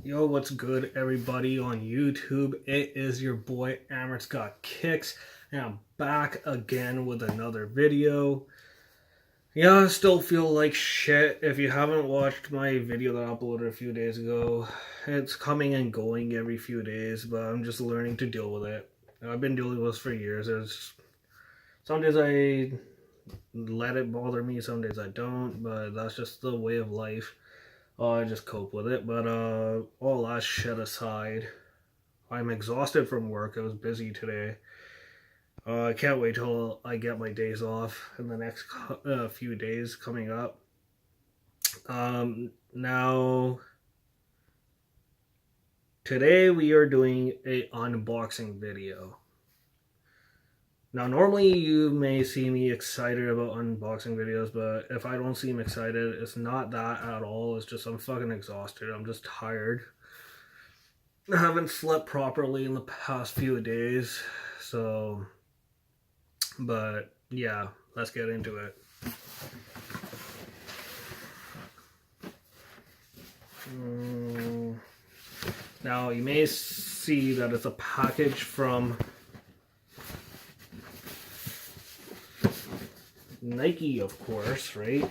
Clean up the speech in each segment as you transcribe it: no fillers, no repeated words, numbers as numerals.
Yo, what's good, everybody on YouTube? It is your boy Amer's Got Kicks, and I'm back again with another video. Yeah, I still feel like shit. If you haven't watched my video that I uploaded a few days ago, it's coming and going every few days, but I'm just learning to deal with it. I've been dealing with this for years. Some days I let it bother me, some days I don't, but that's just the way of life. I just cope with it. But all that shit aside, I'm exhausted from work. I was busy today. I can't wait till I get my days off in the next few days coming up. Now, today we are doing a unboxing video. Now, normally you may see me excited about unboxing videos, but if I don't seem excited, it's not that at all. It's just I'm fucking exhausted. I'm just tired. I haven't slept properly in the past few days, so... But, yeah, let's get into it. Now, you may see that it's a package from Nike, of course, right?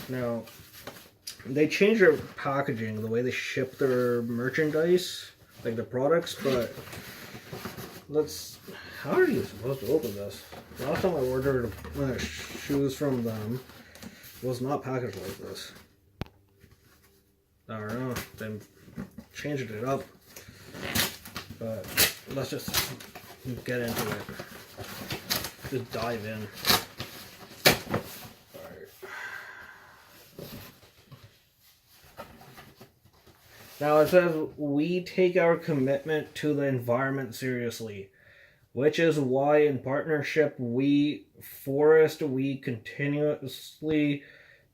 Now, they change their packaging, the way they ship their merchandise, like the products, but how are you supposed to open this? Last time I ordered shoes from them, it was not packaged like this. I don't know, they changed it up, but let's just get into it. Just dive in. Alright. Now it says, we take our commitment to the environment seriously, which is why in partnership we continuously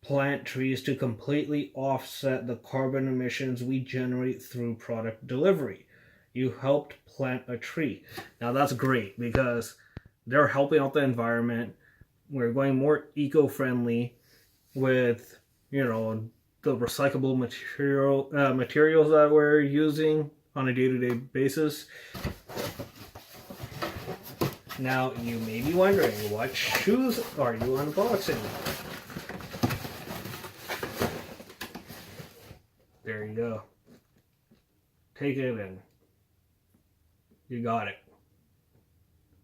plant trees to completely offset the carbon emissions we generate through product delivery. You helped plant a tree. Now that's great because they're helping out the environment. We're going more eco-friendly with, the recyclable materials that we're using on a day-to-day basis. Now, you may be wondering, what shoes are you unboxing? There you go. Take it in. You got it.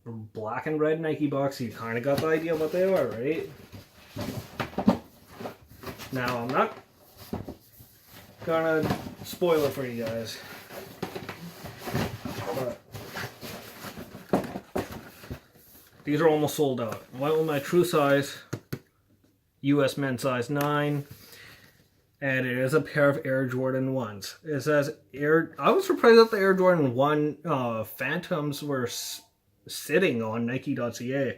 Black and red Nike box, you kind of got the idea what they are, right? Now, I'm not gonna spoil it for you guys, but these are almost sold out. I went with my true size, US men's size 9, and it is a pair of Air Jordan 1s. It says I was surprised that the Air Jordan 1 Phantoms were sitting on Nike.ca.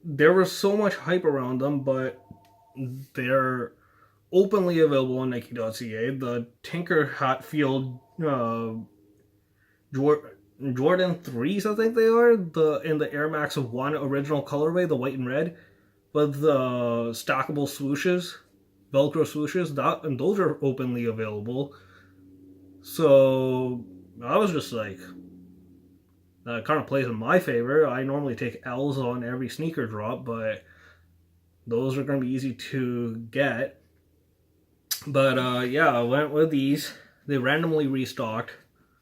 There was so much hype around them, but they're openly available on Nike.ca. The Tinker Hatfield Jordan 3s, I think they are, in the Air Max 1 original colorway, the white and red, with the stackable swooshes, Velcro swooshes, and those are openly available. So I was just like, that kind of plays in my favor. I normally take L's on every sneaker drop, but those are going to be easy to get. But yeah, I went with these. They randomly restocked.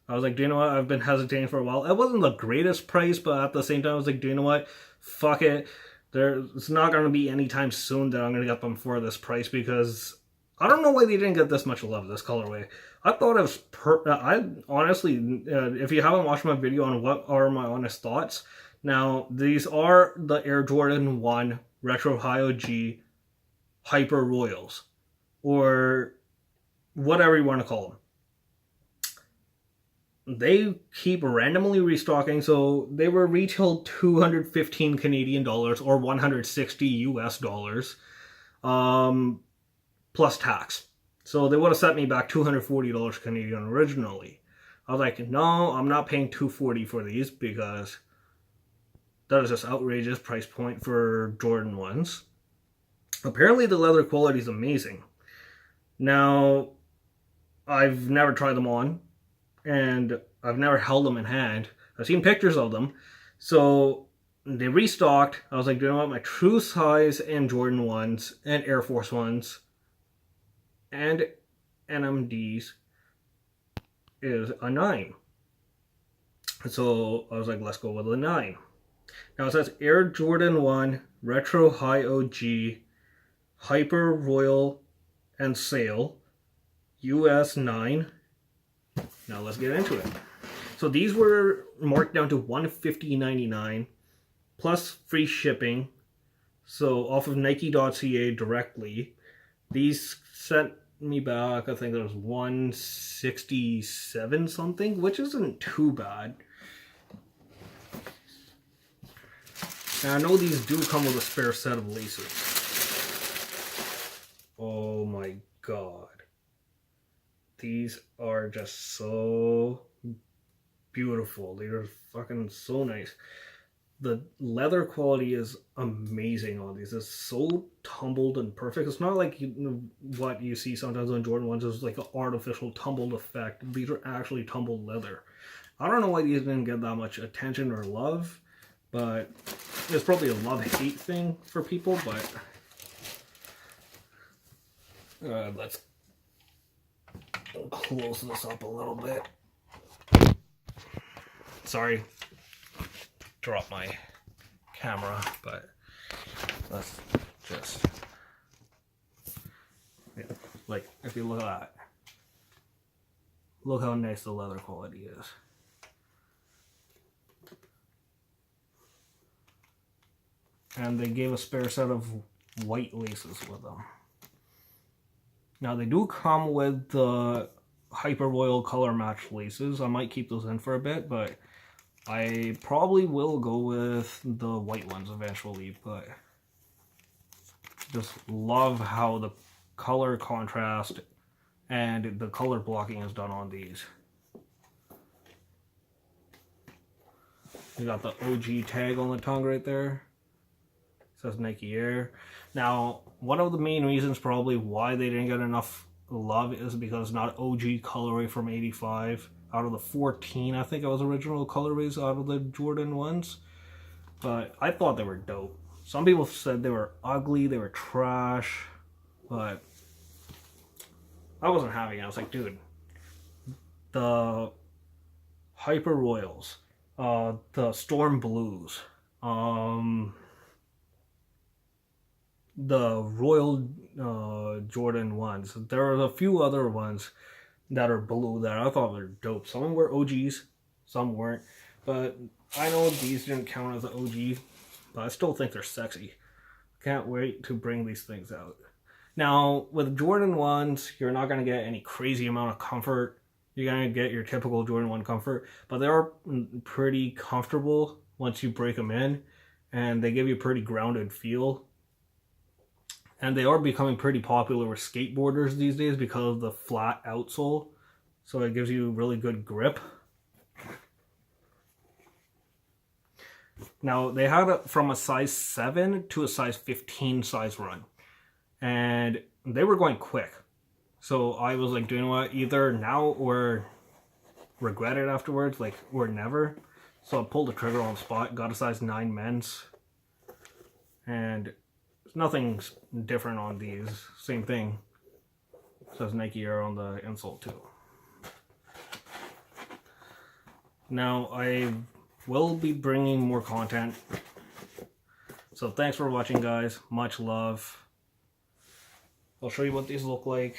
I was like, do you know what? I've been hesitating for a while. It wasn't the greatest price, but at the same time, I was like, do you know what? Fuck it. It's not going to be anytime soon that I'm going to get them for this price, because I don't know why they didn't get this much love, this colorway. I thought it was I honestly, if you haven't watched my video on what are my honest thoughts, now these are the Air Jordan 1 Retro High OG Hyper Royals, or whatever you want to call them. They keep randomly restocking, so they were retailed 215 Canadian dollars or 160 US dollars, plus tax. So they would have set me back $240 Canadian originally. I was like, no, I'm not paying $240 for these, because that is just outrageous price point for Jordan 1s. Apparently the leather quality is amazing. Now, I've never tried them on, and I've never held them in hand. I've seen pictures of them. So they restocked. I was like, you know what? My true size in Jordan 1s and Air Force 1s and NMDs is a 9. So I was like, let's go with a 9. Now it says Air Jordan 1 Retro High OG Hyper Royal and Sail US 9. Now let's get into it. So these were marked down to $150.99 plus free shipping. So off of Nike.ca directly. These sent me back, I think it was $167 something, which isn't too bad. Now I know these do come with a spare set of laces. Oh my god. These are just so beautiful. They're fucking so nice. The leather quality is amazing on these. It's so tumbled and perfect. It's not like what you see sometimes on Jordan 1s. It's like an artificial tumbled effect. These are actually tumbled leather. I don't know why these didn't get that much attention or love, but it's probably a love-hate thing for people, but let's close this up a little bit. Sorry, drop my camera, but let's just, yeah, like, if you look at that, look how nice the leather quality is. And they gave a spare set of white laces with them. Now they do come with the Hyper Royal color match laces. I might keep those in for a bit, but I probably will go with the white ones eventually. But just love how the color contrast and the color blocking is done on these. You got the OG tag on the tongue right there. It says Nike Air. Now, one of the main reasons probably why they didn't get enough love is because it's not OG colorway from 85. Out of the 14, I think it was original colorways out of the Jordan 1s. But I thought they were dope. Some people said they were ugly, they were trash. But I wasn't having it. I was like, dude, the Hyper Royals, the Storm Blues, the Royal Jordan 1s. There are a few other ones that are blue that I thought were dope. Some were OGs, some weren't. But I know these didn't count as an OG, but I still think they're sexy. Can't wait to bring these things out. Now, with Jordan 1s, you're not going to get any crazy amount of comfort. You're going to get your typical Jordan 1 comfort, but they are pretty comfortable once you break them in, and they give you a pretty grounded feel. And they are becoming pretty popular with skateboarders these days because of the flat outsole. So it gives you really good grip. Now, they had it from a size 7 to a size 15 size run. And they were going quick. So I was like, do you know what? Either now or regret it afterwards, like, or never. So I pulled the trigger on the spot, got a size 9 men's. And nothing's different on these. Same thing. It says Nike Air on the insole too. Now I will be bringing more content. So thanks for watching, guys. Much love. I'll show you what these look like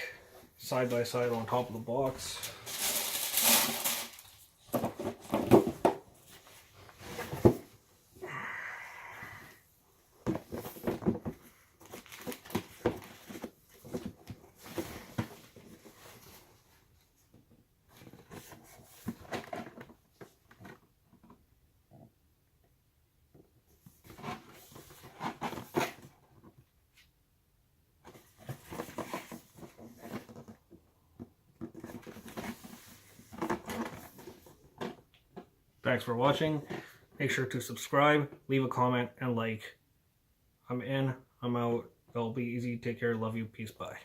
side by side on top of the box. Thanks for watching. Make sure to subscribe, leave a comment, and like. I'm in, I'm out. It'll be easy. Take care. Love you. Peace. Bye.